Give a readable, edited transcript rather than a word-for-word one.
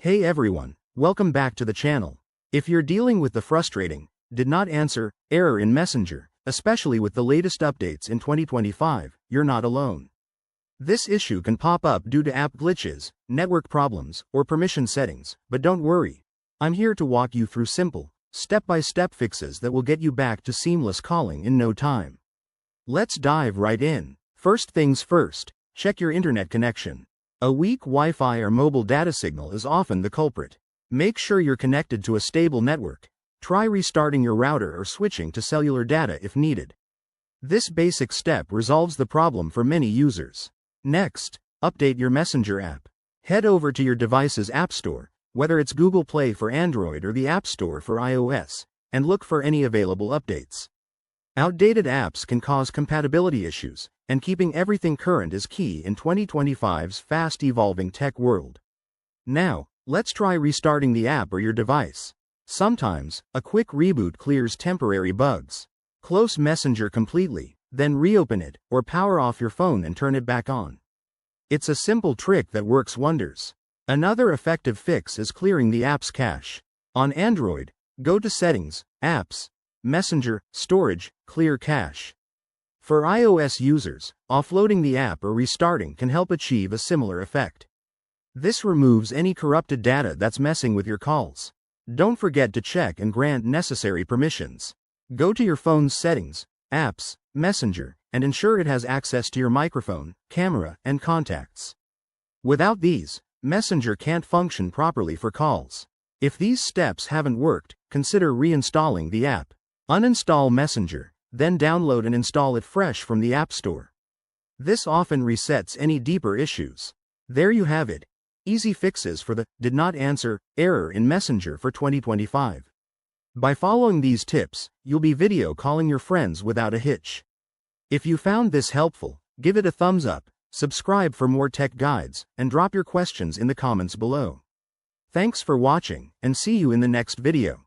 Hey everyone, welcome back to the channel. If you're dealing with the frustrating, did not answer, error in Messenger, especially with the latest updates in 2025, you're not alone. This issue can pop up due to app glitches, network problems, or permission settings, but don't worry. I'm here to walk you through simple, step-by-step fixes that will get you back to seamless calling in no time. Let's dive right in. First things first, check your internet connection. A weak Wi-Fi or mobile data signal is often the culprit. Make sure you're connected to a stable network. Try restarting your router or switching to cellular data if needed. This basic step resolves the problem for many users. Next, update your Messenger app. Head over to your device's App Store, whether it's Google Play for Android or the App Store for iOS, and look for any available updates. Outdated apps can cause compatibility issues, and keeping everything current is key in 2025's fast-evolving tech world. Now, let's try restarting the app or your device. Sometimes, a quick reboot clears temporary bugs. Close Messenger completely, then reopen it, or power off your phone and turn it back on. It's a simple trick that works wonders. Another effective fix is clearing the app's cache. On Android, go to Settings, Apps, Messenger, Storage, Clear Cache. For iOS users, offloading the app or restarting can help achieve a similar effect. This removes any corrupted data that's messing with your calls. Don't forget to check and grant necessary permissions. Go to your phone's Settings, Apps, Messenger, and ensure it has access to your microphone, camera, and contacts. Without these, Messenger can't function properly for calls. If these steps haven't worked, consider reinstalling the app. Uninstall Messenger, then download and install it fresh from the App Store. This often resets any deeper issues. There you have it. Easy fixes for the did not answer error in Messenger for 2025. By following these tips, you'll be video calling your friends without a hitch. If you found this helpful, give it a thumbs up, subscribe for more tech guides, and drop your questions in the comments below. Thanks for watching, and see you in the next video.